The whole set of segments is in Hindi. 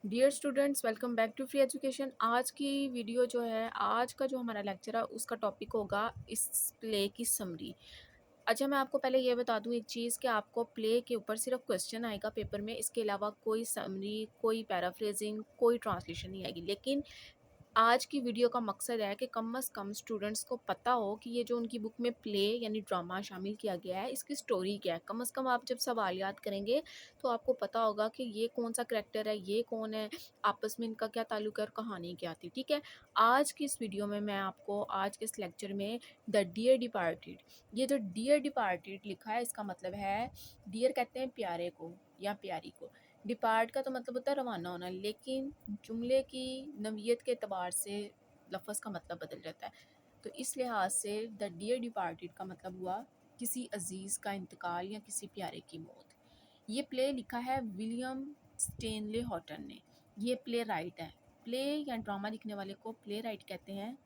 Dear students, welcome back to free education. आज की वीडियो जो है, आज का जो हमारा लेक्चर है उसका टॉपिक होगा इस प्ले की समरी। अच्छा, मैं आपको पहले ये बता दूं एक चीज़ कि आपको प्ले के ऊपर सिर्फ क्वेश्चन आएगा पेपर में, इसके अलावा कोई समरी, कोई पैराफ्रेजिंग, कोई ट्रांसलेशन नहीं आएगी। लेकिन आज की वीडियो का मकसद है कि कम से कम स्टूडेंट्स को पता हो कि ये जो उनकी बुक में प्ले यानी ड्रामा शामिल किया गया है, इसकी स्टोरी क्या है। कम से कम आप जब सवाल याद करेंगे तो आपको पता होगा कि ये कौन सा करैक्टर है, ये कौन है, आपस में इनका क्या ताल्लुक है और कहानी क्या थी। ठीक है, आज की इस वीडियो में मैं आपको आज के इस लेक्चर में द डियर डिपार्टेड, ये जो डियर डिपार्टेड लिखा है इसका मतलब है, डियर कहते हैं प्यारे को या प्यारी को, डिपार्ट का तो मतलब होता है रवाना होना, लेकिन जुमले की नवीयत के अतबार से लफ्ज़ का मतलब बदल जाता है। तो इस लिहाज से द डियर डिपार्टेड का मतलब हुआ किसी अजीज़ का इंतकाल या किसी प्यारे की मौत। ये प्ले लिखा है विलियम स्टेनले हॉटन ने। ये प्ले राइट है। प्ले या ड्रामा लिखने वाले को प्ले राइट कहते हैं।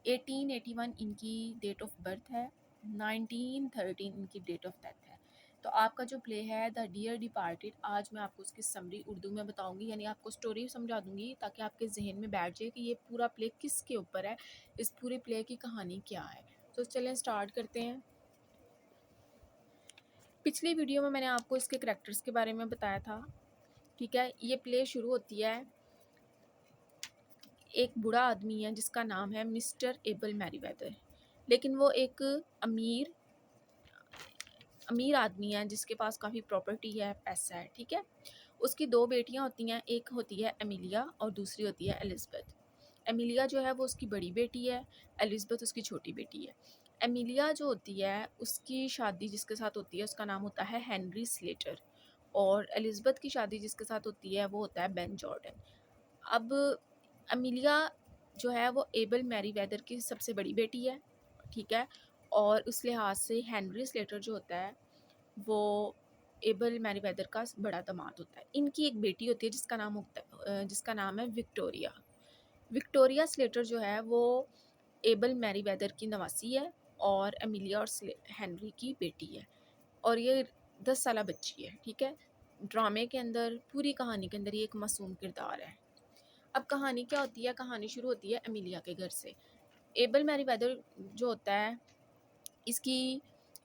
1881 इनकी डेट ऑफ बर्थ है, 1913 इनकी डेट ऑफ डेथ है। तो आपका जो प्ले है द डियर डिपार्टेड, आज मैं आपको उसकी समरी उर्दू में बताऊंगी, यानी आपको स्टोरी समझा दूंगी ताकि आपके जहन में बैठ जाए कि ये पूरा प्ले किसके ऊपर है, इस पूरे प्ले की कहानी क्या है। तो चलें स्टार्ट करते हैं। पिछली वीडियो में मैंने आपको इसके करैक्टर्स के बारे में बताया था। ठीक है, ये प्ले शुरू होती है, एक बूढ़ा आदमी है जिसका नाम है मिस्टर एबल मैरीवेदर, लेकिन वो एक अमीर अमीर आदमी है जिसके पास काफ़ी प्रॉपर्टी है, पैसा है। ठीक है, उसकी दो बेटियां होती हैं, एक होती है एमिलिया और दूसरी होती है एलिज़ाबेथ। एमिलिया जो है वो उसकी बड़ी बेटी है, एलिज़ाबेथ उसकी छोटी बेटी है। एमिलिया जो होती है उसकी शादी जिसके साथ होती है उसका नाम होता है हेनरी स्लेटर, और एलिज़ाबेथ की शादी जिसके साथ होती है वो होता है बेन जॉर्डन। अब एमिलिया जो है वो एबल मैरीवेदर की सबसे बड़ी बेटी है। ठीक है, और उस लिहाज से हेनरी स्लेटर जो होता है वो एबल मैरीवेदर का बड़ा दामाद होता है। इनकी एक बेटी होती है जिसका नाम है विक्टोरिया। विक्टोरिया स्लेटर जो है वो एबल मैरीवेदर की नवासी है और एमिलिया और हेनरी की बेटी है, और ये 10 साल बच्ची है। ठीक है, ड्रामे के अंदर, पूरी कहानी के अंदर ये एक मासूम किरदार है। अब कहानी क्या होती है, कहानी शुरू होती है एमिलिया के घर से। एबल मैरीवेदर जो होता है, इसकी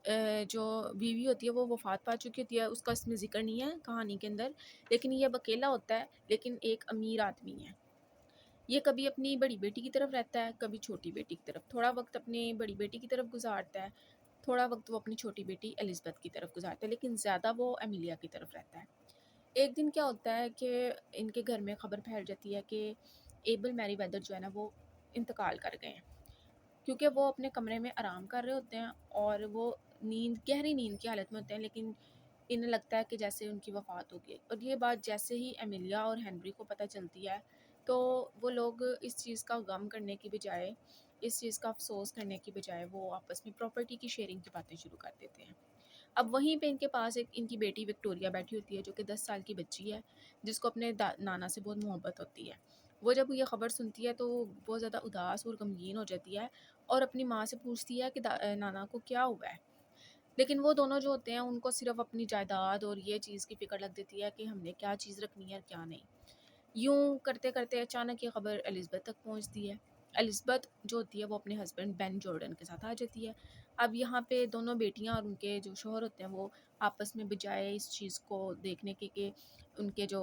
जो बीवी होती है वो वफ़ात पा चुकी होती है, उसका इसमें ज़िक्र नहीं है कहानी के अंदर, लेकिन ये अब अकेला होता है, लेकिन एक अमीर आदमी है। ये कभी अपनी बड़ी बेटी की तरफ रहता है, कभी छोटी बेटी की तरफ, थोड़ा वक्त अपनी बड़ी बेटी की तरफ गुजारता है, थोड़ा वक्त वो अपनी छोटी बेटी एलिज़ाबेथ की तरफ गुजारता है, लेकिन ज़्यादा वो एमिलिया की तरफ रहता है। एक दिन क्या होता है कि इनके घर में खबर फैल जाती है कि एबल मैरीवेदर जो है ना वो इंतकाल कर गए हैं, क्योंकि वो अपने कमरे में आराम कर रहे होते हैं और वो गहरी नींद की हालत में होते हैं, लेकिन इन्हें लगता है कि जैसे उनकी वफ़ात हो गई। और ये बात जैसे ही एमिलिया और हेनरी को पता चलती है, तो वो लोग इस चीज़ का गम करने की बजाय, इस चीज़ का अफसोस करने की बजाय, वो आपस में प्रॉपर्टी की शेयरिंग की बातें शुरू कर देते हैं। अब वहीं पे इनके पास एक इनकी बेटी विक्टोरिया बैठी होती है, जो कि 10 साल की बच्ची है, जिसको अपने नाना से बहुत मोहब्बत होती है। वो जब ये खबर सुनती है तो बहुत ज़्यादा उदास और गमगीन हो जाती है और अपनी माँ से पूछती है कि नाना को क्या हुआ है। लेकिन वो दोनों जो होते हैं उनको सिर्फ अपनी जायदाद और ये चीज़ की फ़िक्र लग देती है कि हमने क्या चीज़ रखनी है और क्या नहीं। यूँ करते करते अचानक ये खबर एलिज़ाबेथ तक पहुँचती है। एलिज़ाबेथ जो होती है वो अपने हस्बैंड बेन जॉर्डन के साथ आ जाती है। अब यहाँ पे दोनों बेटियाँ और उनके जो शौहर होते हैं वो आपस में, बजाय इस चीज़ को देखने के कि उनके जो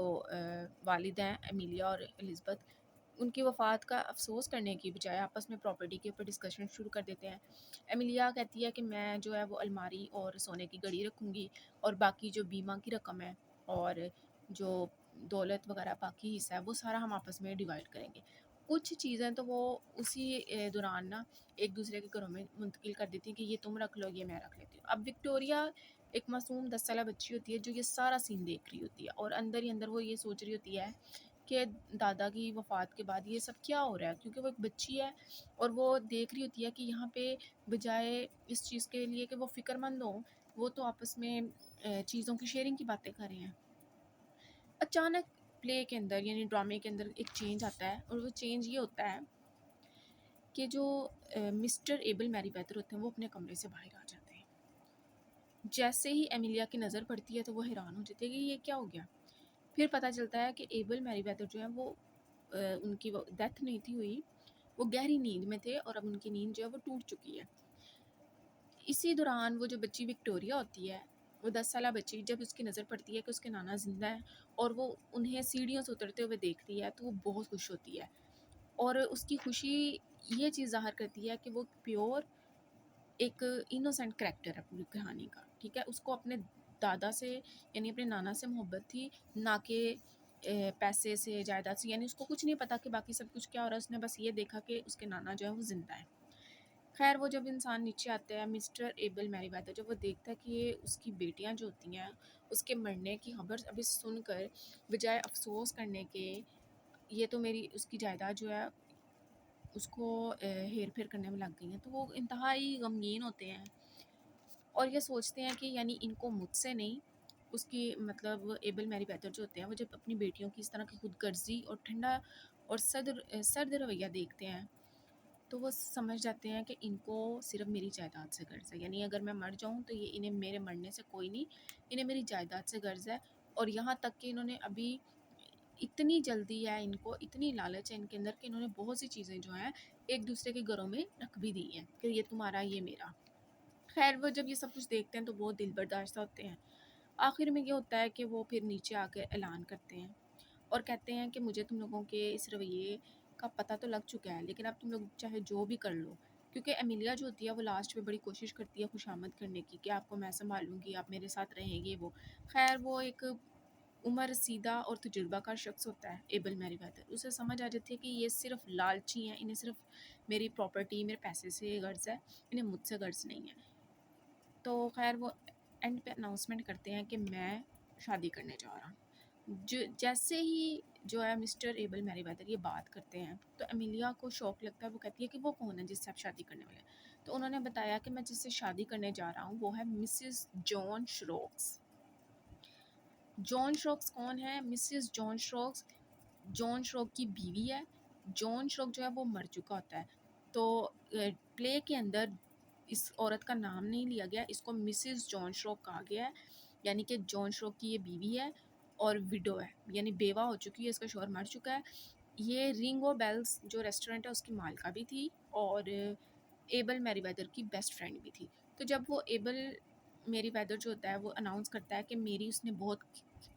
वालिद हैं एमिलिया और एलिज़ाबेथ, उनकी वफ़ात का अफ़सोस करने की बजाय आपस में प्रॉपर्टी के ऊपर डिस्कशन शुरू कर देते हैं। एमिलिया कहती है कि मैं जो है वो अलमारी और सोने की घड़ी रखूँगी, और बाकी जो बीमा की रकम है और जो दौलत वगैरह बाकी हिस्सा है वो सारा हम आपस में डिवाइड करेंगे। कुछ चीज़ें तो वो उसी दौरान ना एक दूसरे के घरों में मुंतकिल कर देती हैं कि ये तुम रख लो, ये मैं रख लेती हूँ। अब विक्टोरिया एक मासूम 10 साल बच्ची होती है जो ये सारा सीन देख रही होती है, और अंदर ही अंदर वो ये सोच रही होती है कि दादा की वफ़ात के बाद ये सब क्या हो रहा है, क्योंकि वो एक बच्ची है और वो देख रही होती है कि यहाँ पे बजाय इस चीज़ के लिए कि वो फ़िक्रमंद हों, वो तो आपस में चीज़ों की शेयरिंग की बातें कर रहे हैं। अचानक प्ले के अंदर यानी ड्रामे के अंदर एक चेंज आता है, और वो चेंज ये होता है कि जो मिस्टर एबल मैरीवेदर होते हैं वो अपने कमरे से बाहर आ जाते हैं। जैसे ही एमिलिया की नज़र पड़ती है तो वो हैरान हो जाती है कि ये क्या हो गया। फिर पता चलता है कि एबल मैरीवेदर जो है वो उनकी वो डेथ नहीं थी हुई, वो गहरी नींद में थे और अब उनकी नींद जो है वो टूट चुकी है। इसी दौरान वो जो बच्ची विक्टोरिया होती है, वो 10 साला बच्ची, जब उसकी नज़र पड़ती है कि उसके नाना ज़िंदा है और वो उन्हें सीढ़ियों से उतरते हुए देखती है, तो वो बहुत खुश होती है। और उसकी खुशी ये चीज़ ज़ाहिर करती है कि वो प्योर एक इनोसेंट करैक्टर है पूरी कहानी का, ठीक है? उसको अपने दादा से यानी अपने नाना से मोहब्बत थी, ना कि पैसे से, जायदाद से। यानी उसको कुछ नहीं पता कि बाकी सब कुछ क्या हो रहा है, उसने बस ये देखा कि उसके नाना जो है वो ज़िंदा है। खैर वो जब इंसान नीचे आता है, मिस्टर एबल मैरीवेदर, जब वो देखता है कि ये उसकी बेटियां जो होती हैं, उसके मरने की खबर अभी सुनकर बजाय अफसोस करने के, ये तो मेरी उसकी जायदाद जो है उसको हेर फेर करने में लग गई हैं, तो वो इंतहाई गमगीन होते हैं और ये सोचते हैं कि यानी इनको मुझसे नहीं, उसकी मतलब एबल मैरीवेदर जो होते हैं, वो जब अपनी बेटियों की इस तरह की खुदगर्जी और ठंडा और सर्द रवैया देखते हैं, तो वो समझ जाते हैं कि इनको सिर्फ मेरी जायदाद से गर्ज़ है। यानी अगर मैं मर जाऊँ तो ये इन्हें मेरे मरने से कोई नहीं, इन्हें मेरी जायदाद से गर्ज़ है। और यहाँ तक कि इन्होंने अभी इतनी जल्दी है, इनको इतनी लालच है इनके अंदर कि इन्होंने बहुत सी चीज़ें जो हैं एक दूसरे के घरों में रख भी दी हैं कि ये तुम्हारा, ये मेरा। खैर वो जब ये सब कुछ देखते हैं तो बहुत दिल बर्दाश्त होते हैं। आखिर में ये होता है कि वो फिर नीचे आकर ऐलान करते हैं और कहते हैं कि मुझे तुम लोगों के इस रवैये का पता तो लग चुका है, लेकिन अब तुम लोग चाहे जो भी कर लो, क्योंकि एमिलिया जो होती है वो लास्ट में बड़ी कोशिश करती है खुशामद करने की कि आपको मैं संभालूंगी, आप मेरे साथ रहेंगे। वो खैर वो एक उम्र रसीदा और तजुर्बाकार शख्स होता है एबल मैरीवेदर, उसे समझ आ जाती है कि ये सिर्फ लालची हैं, इन्हें सिर्फ मेरी प्रॉपर्टी, मेरे पैसे से गर्ज है, इन्हें मुझसे गर्ज नहीं है। तो खैर वो एंड पे अनाउंसमेंट करते हैं कि मैं शादी करने जा रहा हूँ। जो जैसे ही जो है मिस्टर एबल मैरीवेदर ये बात करते हैं, तो एमिलिया को शौक लगता है। वो कहती है कि वो कौन है जिससे आप शादी करने वाले हैं? तो उन्होंने बताया कि मैं जिससे शादी करने जा रहा हूँ वो है मिसेस जॉन श्रोक्स। जॉन श्रोक्स कौन है? मिसेस जॉन श्रोक्स जॉन श्रोक की बीवी है। जॉन श्रोक जो है वो मर चुका होता है, तो प्ले के अंदर इस औरत का नाम नहीं लिया गया, इसको मिसेस जॉन श्रोक कहा गया है। यानी कि जॉन श्रोक की ये बीवी है और विडो है, यानी बेवा हो चुकी है, इसका शौहर मर चुका है। ये रिंगो बेल्स जो रेस्टोरेंट है उसकी मालिका भी थी और एबल मैरीवेदर की बेस्ट फ्रेंड भी थी। तो जब वो एबल मैरीवेदर जो होता है वो अनाउंस करता है कि मेरी उसने बहुत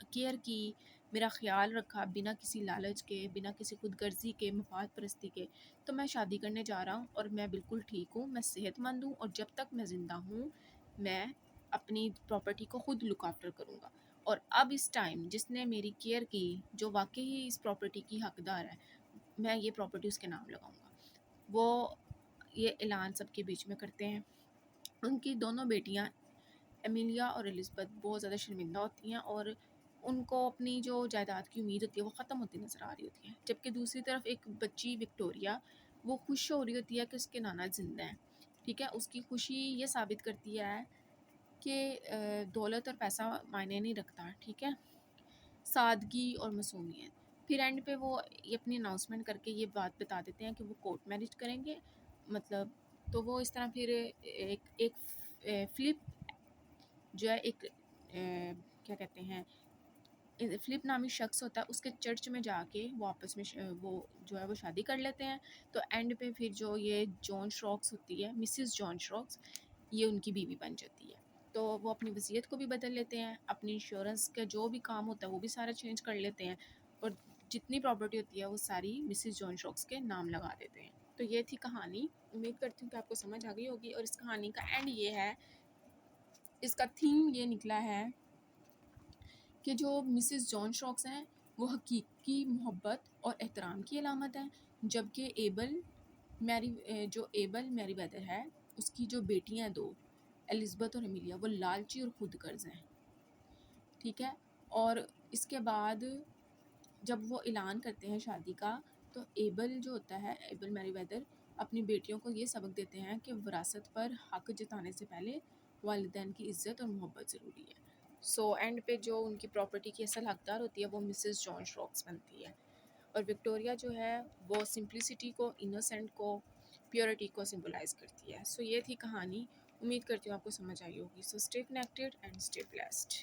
केयर की, मेरा ख्याल रखा बिना किसी लालच के, बिना किसी खुदगर्जी के, मफाद परस्ती के, तो मैं शादी करने जा रहा हूँ और मैं बिल्कुल ठीक हूँ, मैं सेहतमंद हूँ और जब तक मैं ज़िंदा हूँ मैं अपनी प्रॉपर्टी को खुद लुक आफ्टर करूँगा। और अब इस टाइम जिसने मेरी केयर की, जो वाकई ही इस प्रॉपर्टी की हकदार है, मैं ये प्रॉपर्टी उसके नाम लगाऊंगा। वो ये ऐलान सबके बीच में करते हैं। उनकी दोनों बेटियां एमिलिया और एलिज़ाबेथ बहुत ज़्यादा शर्मिंदा होती हैं और उनको अपनी जो जायदाद की उम्मीद होती है वो ख़त्म होती नज़र आ रही होती है। जबकि दूसरी तरफ एक बच्ची विक्टोरिया, वो खुश हो रही होती है कि उसके नाना ज़िंदा हैं, ठीक है? उसकी खुशी ये साबित करती है कि दौलत और पैसा मायने नहीं रखता, ठीक है? सादगी और मासूमियत। फिर एंड पे वो ये अपनी अनाउंसमेंट करके ये बात बता देते हैं कि वो कोर्ट मैरिज करेंगे, मतलब। तो वो इस तरह फिर फ्लिप जो है एक क्या कहते हैं, फ़िलिप नामी शख्स होता है, उसके चर्च में जाके वो आपस में वो जो है वो शादी कर लेते हैं। तो एंड पे फिर जो ये जॉन श्रोक्स होती है, मिसेस जॉन श्रोक्स, ये उनकी बीवी बन जाती है। तो वो अपनी वसीयत को भी बदल लेते हैं, अपनी इंश्योरेंस का जो भी काम होता है वो भी सारा चेंज कर लेते हैं और जितनी प्रॉपर्टी होती है वो सारी मिसेस जॉन श्रोक्स के नाम लगा देते हैं। तो ये थी कहानी। उम्मीद करती हूँ कि आपको समझ आ गई होगी और इस कहानी का एंड ये है, इसका थीम ये निकला है कि जो मिसेस जॉन श्रोक्स हैं वो हकीकी मोहब्बत और एहतराम की अलामत हैं, जबकि जो एबल मैरीवेदर है, उसकी जो बेटियां हैं दो, एलिज़ाबेथ और एमिलिया, वो लालची और खुदगर्ज हैं, ठीक है? और इसके बाद जब वो ऐलान करते हैं शादी का, तो एबल जो होता है, एबल मैरीवेदर, अपनी बेटियों को ये सबक देते हैं कि विरासत पर हक जताने से पहले वालिदैन की इज़्ज़त और मोहब्बत ज़रूरी है। सो एंड पे जो उनकी प्रॉपर्टी की असल हकदार होती है वो मिसेस जॉन श्रोक्स बनती है और विक्टोरिया जो है वो सिंप्लिसिटी को, इनोसेंट को, प्योरिटी को सिंबलाइज करती है। सो ये थी कहानी। उम्मीद करती हूँ आपको समझ आई होगी। So stay connected and stay blessed.